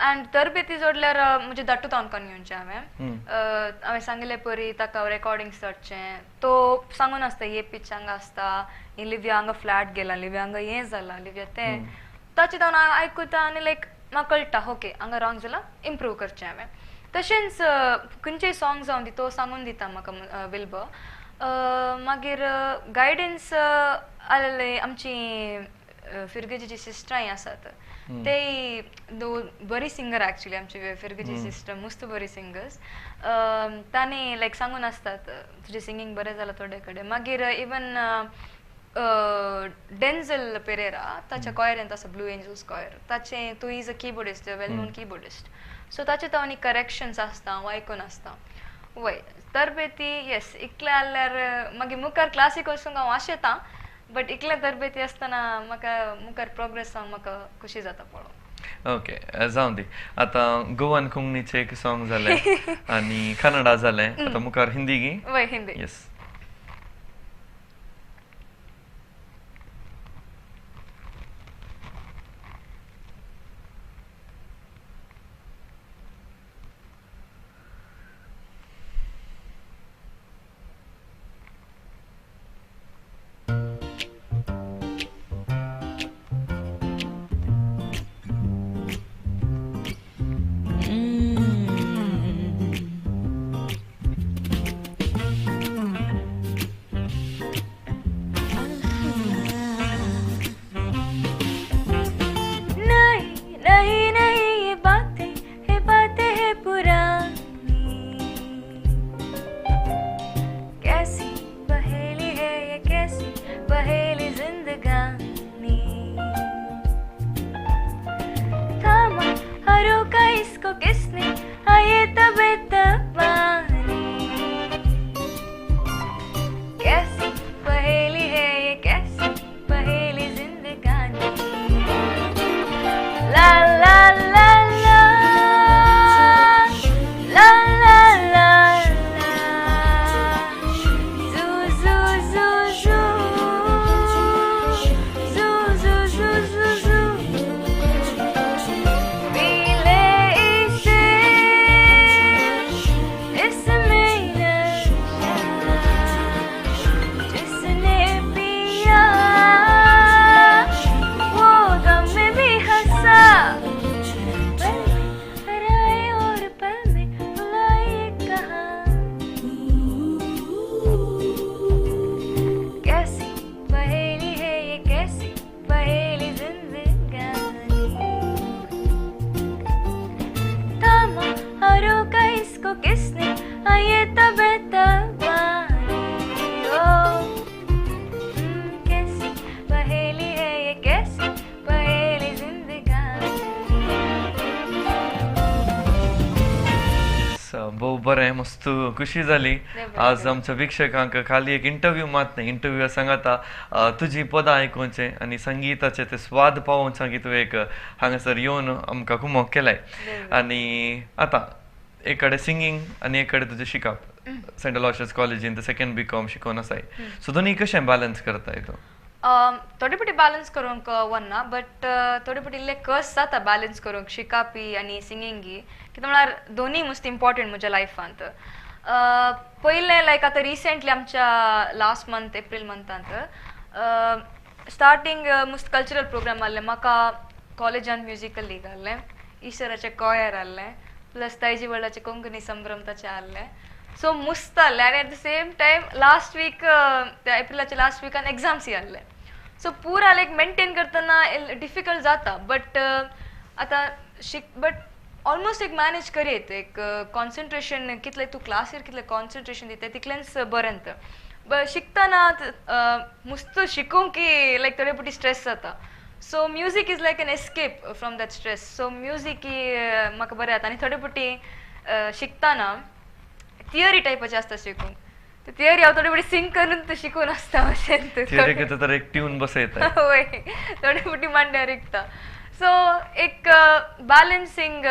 एंड तरबेती जोडल्यार म्हणजे धाट्टूत हांव घेवचें हांवें सांगलें परी ताका रेकॉर्डिंग्स धाडचें तो सांगून आसता हे पिच हांगा आसता ही लिव्या हांगा फ्लॅट गेला लिव्या हांगा हें जालां लिव्या तें ताचें हांव आयकुता आनी लायक म्हाका कळटा ओके हांगा रॉंग जालां इम्प्रूव करचें हांवें. तशेंच खंयचेय सॉंग जावन दी तो सांगून दिता म्हाका विल्ब. मागीर गायडन्स आहले आमची फिरगेची जी सिस्टरांय आसात ते बरी सिंगर एक्चुअली आमची फिरगेची सिस्टर मस्त बरी सिंगर्स. तांणी लायक सांगून आसतात तुजें सिंगींग बरें जालां थोडे कडेन. मागीर इवन डेन्झल पेरेरा ताच्या कॉयरांत आसा ब्लू एंजल्स कॉयर ताचें तो is a keyboardist well non keyboardist so ताचे तांणी करेक्शन्स आसता हांव आयकून आसता. वय तरबेती येस इकलें जाल्यार मागीर मुखार क्लासीक वचूंक हांव आशेतां बट इकलें तरबेती आसतना म्हाका मुखार प्रोग्रेस जावंक म्हाका खुशी जाता पळोवन. ओके जावं दी. आतां गोवन कोंकणीचें एक सॉंग जालें आनी कन्नडा जालें आतां मुखार हिंदी गी? वय हिंदी. येस. मस्त खुशी झाली आज आमच्या वीक्षकांक खाली एक इंटरव्ह्यू मात नाही इंटरव्ह्यू सांगता तुझी पदां आयकूचे आणि संगीताचे ते स्वाद पावून सांगी तू एक हांगासर येवन आमकां कुमोग केलाय आणि आता एकडे सिंगींग आणि एकडे तुझे शिकप सेंट अलोयशियस कॉलेजीन सेकंड BCom शिकोवन आसाय सो दोन्ही कशें बॅलन्स करताय तो थोडी पिटी बॅलन्स करूंक वरना बट थोडी पिटी इल्ले कस जाता बॅलन्स करूंक शिकापी आनी सिंगिंगी कित्याक म्हळ्यार दोनी मोस्ट इम्पॉर्टंट म्हज्या लायफांत पयलें लायक आतां रिसेंटली आमच्या लास्ट मंथ एप्रील मंथांत स्टार्टींग मुस्त कल्चरल प्रोग्राम आहले म्हाका कॉलेजान म्युजिकल लीग आहलें ईश्वराचें कॉयर आहलें प्लस तायजी वर्ल्डाचें कोंकणी संभ्रमताचें आहलें सो मुस्त आहलें आनी at the same time last week त्या एप्रिलाच्या लास्ट वीकान एग्जाम्सय आहले सो पुरा लायक मेंटेन करतना डिफिकल्ट जाता बट आतां बट ऑलमोस्ट एक मॅनेज करीत एक कॉन्सन्ट्रेशन कितलें तूं क्लासीर कितलें कॉन्सन्ट्रेशन दिता तितलेंच बरें बट शिकतना मुस्त शिकूंक की लायक थोडे पटी स्ट्रेस जाता so music is like an escape from that stress so music म्हाका बरें जाता आनी थोडे पटी शिकतना थियरी टायपाचें आसता शिकूंक थियरी हांव थोडी पटी सिंग करून तो शिकून आसता अशें तर एक ट्यून बसयता वय थोडी पटी मांड्यार रिकता सो एक बॅलन्सिंग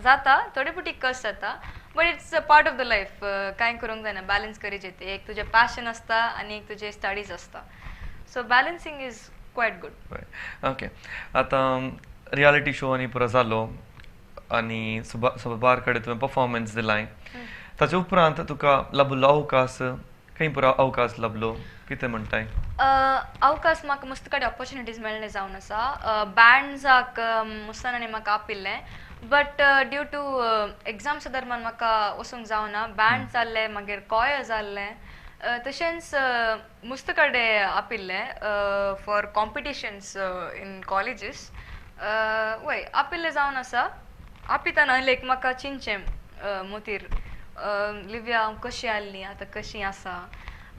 जाता थोडी पटी कस जाता but it's a part of the life कांय करूंक जायना बॅलन्स करी जेते एक तुजें पॅशन आसता आनी एक तुजे स्टडीज आसता so balancing is quiet good okay आतां रियालिटी शो आनी पुरो जालो आनी सुबार कडेन तुवें परफॉर्मन्स दिलाय ताचे उपरांत तुका लाभलो अवकाश खंय पुरो अवकाश लाभलो कितें म्हणटाय अवकाश म्हाका मस्त कडेन ऑपॉर्च्युनिटीज मेळ्ळे जावन आसा बँड्साक मुस्तानांनी म्हाका आपिल्लें बट ड्यू टू एग्जाम्स दरम्यान म्हाका वचूंक जावना बँड जाल्ले मागीर कॉयर जाल्लें तशेंच मुस्त कडेन आपिल्लें फॉर कॉम्पिटिशन्स इन कॉलेजीस वय आपिल्लें जावन आसा आपितना लायक म्हाका चिंचें मोतीर लिव्या हांव कशी आहली आतां कशी आसा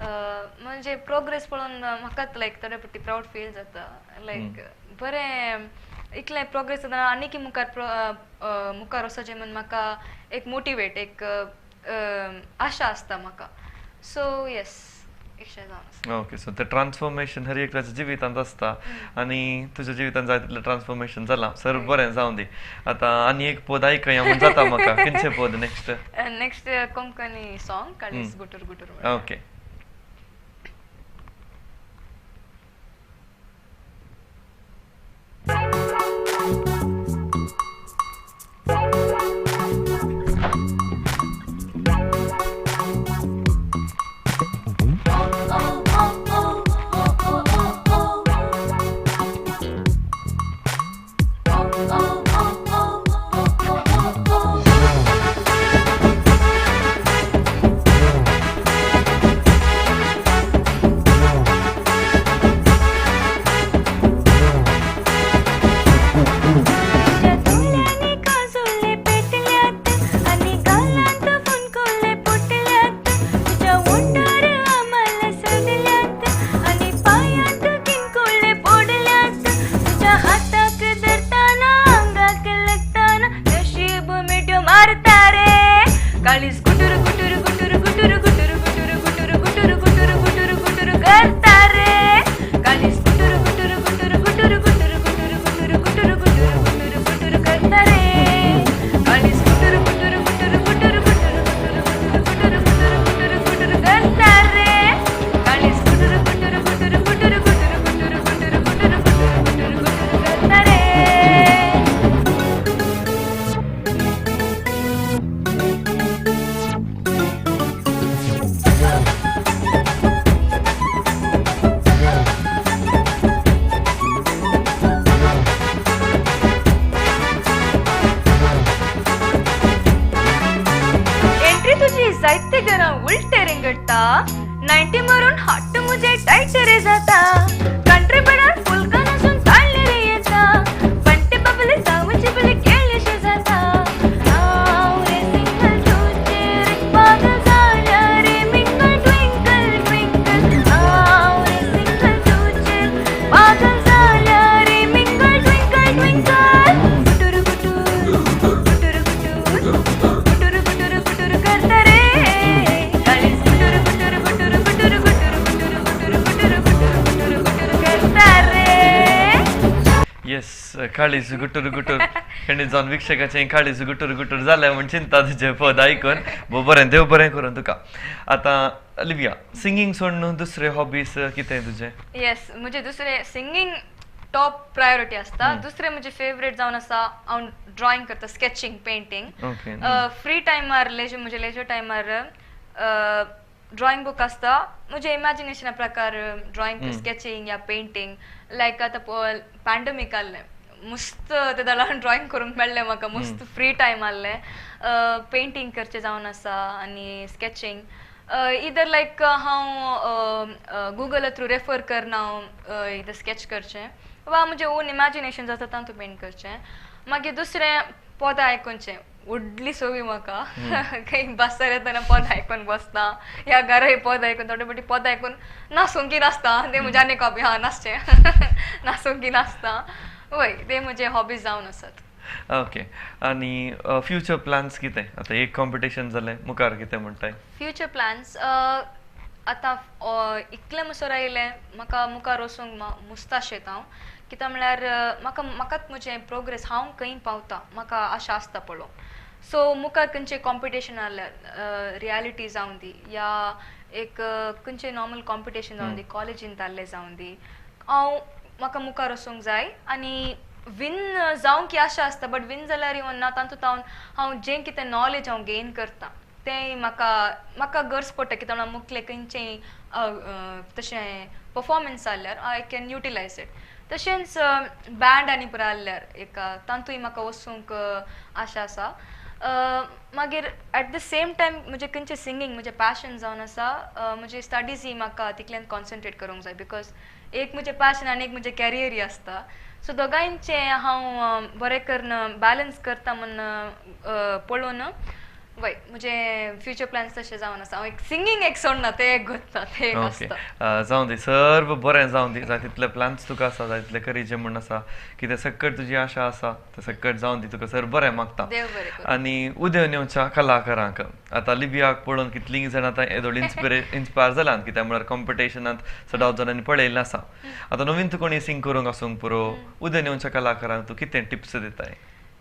म्हणजे प्रोग्रेस पळोवन म्हाकाच लायक थोडे पटी प्रावड फील जाता लायक बरें इतलें प्रोग्रेस जाता आनी की मुखार वचचें म्हणून म्हाका एक मोटिवेट एक आशा आसता म्हाका सो येस ओके सो ते ट्रान्सफॉर्मेशन हर एकल्याच्या जिवितांत आसता आनी तुज्या जिवितांत जाय तितलें ट्रान्सफॉर्मेशन जालां सर बरें जावं दी आतां आनी एक पद आयकया म्हूण जाता म्हाका खंयचें पद नेक्स्ट कोंकणी सॉंग काळीज गुटूर गुटूर ओके जायते घरां उलटे रेंगडटा 90 मारून हाट मुझे टाइट रे जाता कंट्री बडार फुलका नसून काढले रे येता बंटे बबले जावची बले केलेशे जाता हाव रे सिंगल तुझे रे पागल झाल्या रे मिंगल ट्विंकल ट्विंकल हाव रे सिंगल तुझे पागल झाल्या रे mingle twinkle twinkle Gutur Gutur Gutur Gutur Gutur Gutur Gutur करता रे येस काळीज गुटूर गुटूर खंडीत जावन विक्षकाचें काळीज गुटूर गुटूर जालें म्हण चिंता तुजें पद आयकून बरें देव बरें करून तुका आतां लिविया सिंगींग सोडून दुसरे हॉबीज कितें तुजें येस म्हणजे दुसरे सिंगींग टॉप प्रायोरिटी असता दुसरे म्हणजे फेवरेट जावन आसा हांव ड्रॉइंग करता स्केचिंग पेंटिंग ओके फ्री टायमार म्हणजे लेजर टायमार ड्रॉइंग बुक असता म्हणजे इमॅजिनेशना प्रकार ड्रॉइंग स्केचिंग या पेंटिंग लायक आतां पॅन्डमिक आसलें मस्त तेदा लागून ड्रॉइंग करूंक मेळ्ळें म्हाका मस्त फ्री टायम आसलें पेंटिंग करचें जावन आसा आनी स्केचिंग इधर लायक हांव गुगल थ्रू रेफर करना हांव इधर स्केच करचें वा म्हणजे ओन इमॅजिनेशन जाता तातूंत पेंट करचें मागीर दुसरें पदां आयकूनचें व्हडली सवय म्हाका खंय बसतार येतना पद आयकून बसता ह्या घरा पद आयकून थोडे फावटी पद आयकून नाचूंकी नाचता ते म्हजे आनी हॉबी हा नाचचें नाचूंकी नाचता वय ते म्हजे हॉबीज जावन आसात ओके आनी फ्युचर प्लॅन्स कितें आतां एक कॉम्पिटिशन जालें मुखार कितें म्हणटाय फ्युचर प्लॅन्स आतां इतलें म्हणसर आयलें म्हाका मुखार वचूंक मुस्ताशेत हांव कित्याक म्हळ्यार म्हाकाच म्हजें प्रोग्रेस हांव खंय पावता म्हाका आशा आसता पळोवंक सो मुखार खंयचें कॉम्पिटिशन आसल्यार रियलिटी जावं दी या एक खंयचें नॉर्मल कॉम्पिटिशन जावं दी कॉलेजीन जाल्लें जावं दी म्हाका मुखार वचूंक जाय आनी विन जावंक आशा आसता बट विन जाल्यार इवन ना तातूंत हांव जें कितें नॉलेज हांव गेन करता तें म्हाका गरज पडटा कित्याक मुखलें खंयचें तशें परफॉर्मन्स जाल्यार आय कॅन युटिलायज इट तशेंच बँड आनी पुरो आसल्यार एक तातूंय म्हाका वचूंक आशा आसा मागीर एट द सेम टायम म्हणजे खंयचें सिंगींग म्हणजे पॅशन जावन आसा म्हणजे स्टडीज ही म्हाका तितल्यान कॉन्सन्ट्रेट करूंक जाय बिकॉज एक म्हणजे पॅशन आनी एक म्हणजे कॅरियरूय आसता सो दोगांयचें हांव बरें करून बॅलन्स करता म्हण पळोवन वय म्हणजे फ्युचर प्लॅन्स तशें जावन आसा एक सिंगींग एक सोडना ते एक करता ते आसता जावं दी सर्व बरें जावं दी जाय तितले प्लॅन्स तुका आसा जाय तितले करिजे म्हण आसा कितें सकट तुजी आशा आसा ते सकट जावं दी तुका सर बरें मागता देव बरें करूं आनी उदें येवच्या कलाकारांक आतां लिबियाक पळोवन कितलीं जाणां आतां येदोळ इन्स्पायर जाल्यात कित्याक म्हळ्यार कॉम्पिटिशनांत सदांच जाणांनी पळयल्लें आसा आतां नवीन तूं कोणी सिंग करूंक आसूंक पुरो उदें येवच्या कलाकारांक तूं कितें टिप्स दिताय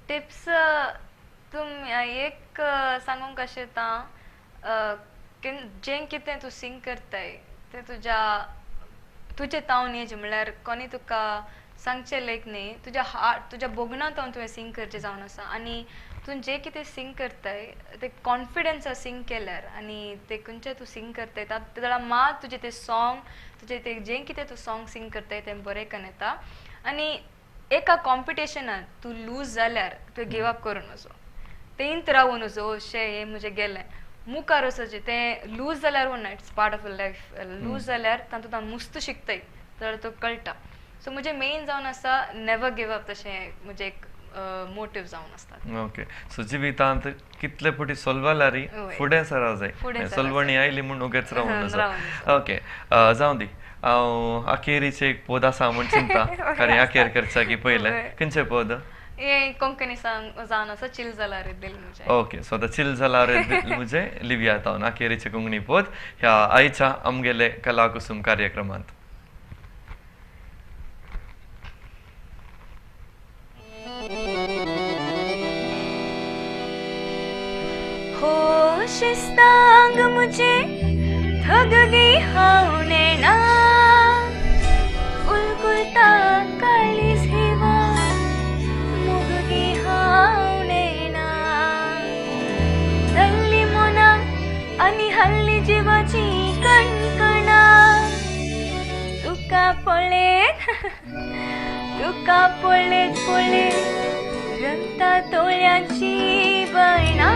टिप्स एक सांगूंक अशें जें कितें तूं सिंग करताय तें तुजें तावन हेजें म्हळ्यार कोणी तुका सांगचें लायक न्ही तुज्या बोगनांत तुवें सिंग करचें जावन आसा आनी तूं जें कितें सिंग करताय तें कॉन्फिडन्सा सिंग केल्यार आनी तें खंयचें तूं सिंग करताय ते जाल्यार मात तुजें तें सॉंग तुजें तें जें कितें तूं सॉंग सिंग करताय तें बरें करून येता आनी एका कॉम्पिटिशनान तूं लूज जाल्यार तुवें गिव अप करून वचो तेंत रावून वचो अशें हें म्हजें गेलें मुखार वचचें तें लूज जाल्यार ना it's part of a life lose जाल्यार तातूंत हांव मुस्त शिकताय जाल्यार तो कळटा सो म्हजें मेन जावन आसा नेवर गिव अप तशें म्हजें एक मोटीव जावन आसता ओके सो जिवितांत कितले फावटी सोलवाल्यारी फुडें सरा जाय सोलवणी आयली म्हूण उगेच रावून ओके जावं दी हांव अखेरीचें एक पद आसा म्हूण चिंता कारण अखेर करचा की पयलें खंयचें पद कोंकणी जावन आसा चिल जाला रे दिल मुझे ओके सो आतां चिल जाला रे दिल मुझे लिविया तावन अखेरीचें कोंकणी पद ह्या आयच्या आमगेले कला कुसुम कार्यक्रमांत होशिस्तांग मुझे थक गई हाउ नैना उलगुलता काळीज हिवा मुग गई हाउ नैना धरली मोना आणि हल्ली जीवाची कणकणा तुका पळेत रंगता तोळ्याची बैना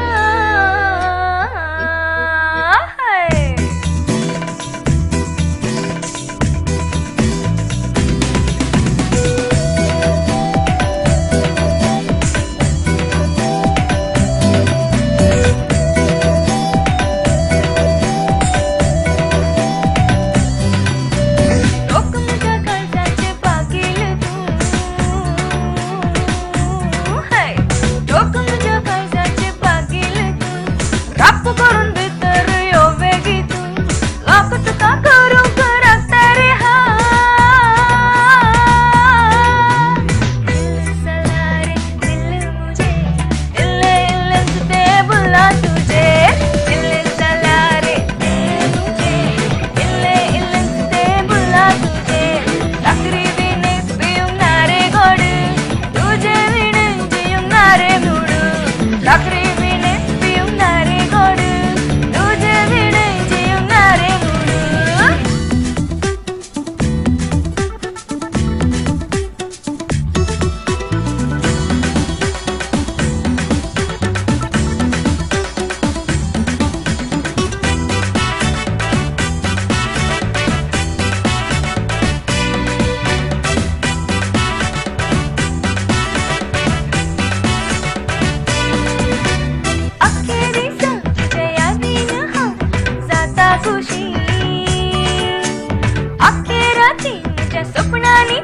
तुझ्या स्वप्नांनी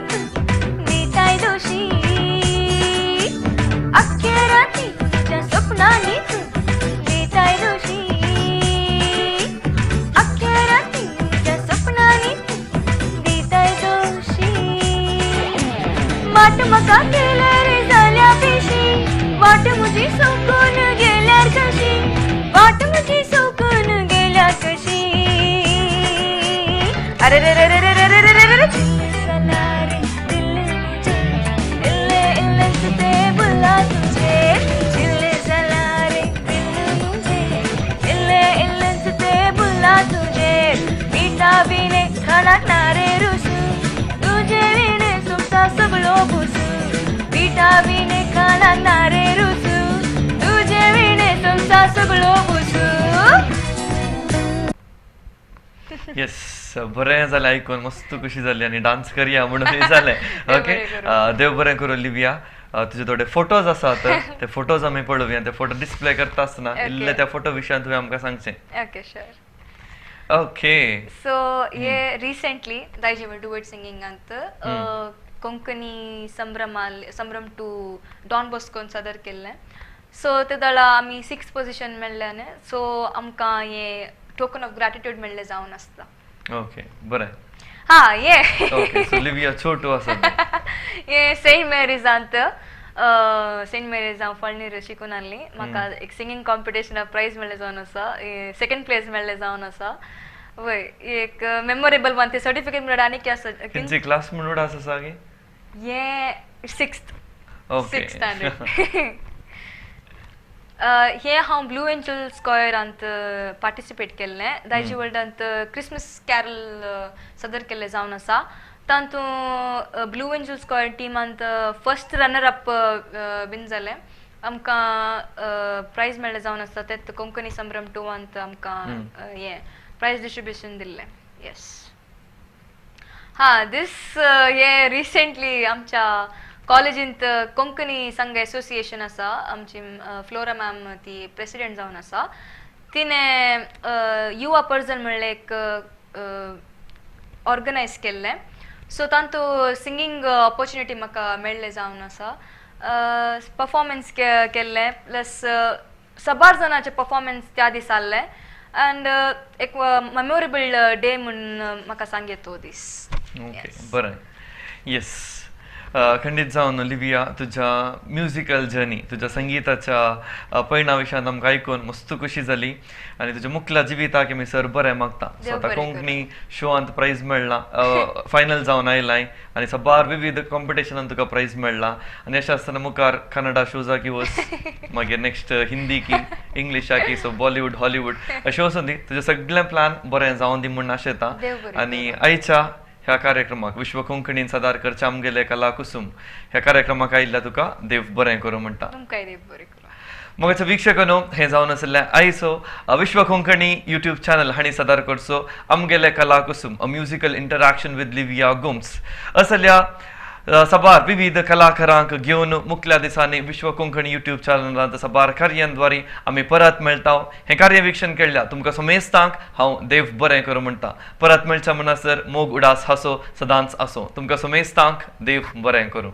देताय दोषी अख्ख्या रात्री तुझ्या स्वप्नांनी देताय दोषी अख्ख्या रात्री तुझ्या स्वप्नांनी देताय दोषी वाट मका केल्या रे झाल्या पेशी वाट मुझी सोकून गेल्यार कशी वाट मुझी सोकून गेल्या कशी अरे रे रे रे रे रे रे रे रे रे चला रे दिल इल्ले इल्ले सुते बुला तुझे दिल चला रे दिल मुझे इल्ले इल्ले सुते बुला तुझे मीठा बिने खाना नारे रुसू तुझे विने सुमसा सगळो बुसू मीठा बिने खाना नारे रुसू तुझे विने सुमसा सगळो बुसू येस बरें जालें आयकून मस्त खुशी जाली आनी डान्स करया म्हणून हे जालें ओके देव बरें करूं लिविया तुजे थोडे फोटोज आसात ते फोटोज आमी पळोवया ते फोटो डिस्प्ले करता आसतना इल्ले त्या फोटो विशयान तुवें आमकां सांगचें ओके श्योर ओके सो हे रिसेंटली दायजी डुएट सिंगिंगांत कोंकणी संभ्रम टू डॉन बॉस्कोन सादर केल्लें सो ते दळा आमी 6th पोझिशन मेळ्ळें सो आमकां हे टोकन ऑफ ग्रॅटिट्यूड मेळ्ळें जावन आसता ओके बरें हा ये ओके सो लिविया छोटू आसा ये सेंट मेरीजांत हांव फळणीर शिकून आसली म्हाका एक सिंगींग कॉम्पिटिशनाक प्रायज मेळ्ळें जावन आसा सेकंड प्लेस मेळ्ळें जावन आसा वय एक मेमोरेबल वन ते सर्टिफिकेट मेळ्ळें आनी कितें आसा खंयची क्लास म्हणून आसा सागे ये 6th ओके स्टँडर्ड हे हांव ब्लू एंजल स्क्वेअरांत पार्टिसिपेट केल्लें दायजी वर्ल्डांत क्रिसमस कॅरल सादर केल्लें जावन आसा तातूंत ब्लू एंजल स्क्वेअर टिमांत फर्स्ट रनर अप बीन जालें आमकां प्रायज मेळ्ळें जावन आसा तें कोंकणी संभ्रम 2 आमकां हे प्रायज डिस्ट्रिब्युशन दिल्लें येस हा दिस हे रिसेंटली आमच्या कॉलेजींत कोंकणी संघ एसोसिएशन आसा आमची फ्लोरा मॅम ती प्रेसिडेंट जावन आसा तिने युवा पर्जन म्हणलें एक ऑर्गनायज केल्लें सो तांतू सिंगींग ऑपॉर्च्युनिटी म्हाका मेळ्ळें जावन आसा परफॉर्मन्स केल्लें प्लस 6 जाणांचे परफॉर्मन्स त्या दीस आसलें अँड एक मेमोरेबल डे म्हणून म्हाका सांगे तो दीस ओके बरें येस खंडीत जावन लिविया तुज्या म्युझिकल जर्नी तुज्या संगीताच्या पैणा विशयान आमकां आयकून मस्त खुशी जाली आनी तुज्या मुखल्या जिविताक आमी सर बरें मागता सो आतां कोंकणी शोआंत प्रायज मेळ्ळा फायनल जावन आयलाय आनी सबार विविध कॉम्पिटिशनान तुका प्रायज मेळ्ळा आनी अशें आसतना मुखार कन्नडा शोजा की वच मागीर नेक्स्ट हिंदी की इंग्लिशा की सो बॉलिवूड हॉलिवूड अशें वचून दी तुजें सगळें प्लॅन बरें जावन दी म्हूण आशेता आनी आयच्या ह्या कार्यक्रमाक विश्व कोंकणीन सादर चामगेले कला कुसुम ह्या कार्यक्रमाक आयिल्ल्या तुका देव बरें करूं म्हणटा मोगाचे वीक्षकांनो हे जावन आसले आयचो विश्व कोंकणी यूट्यूब चॅनल हांणी सादर करचो आमगेले Kala Kusum a musical interaction with Livia Gomes असल्या सबार विविध कलाकारांक घेवन मुखल्या दिसांनी विश्व कोंकणी यूट्यूब चॅनलांत सबार कार्यांद्वारे आमी परत मेळटा हे कार्य वीक्षण केल्ल्या तुमकां समेस्तांक हांव देव बरें करूं म्हणटा परत मेळच्या म्हणसर मोग उडास हासो सदांच आसो तुमकां समेस्तांक देव बरें करूं.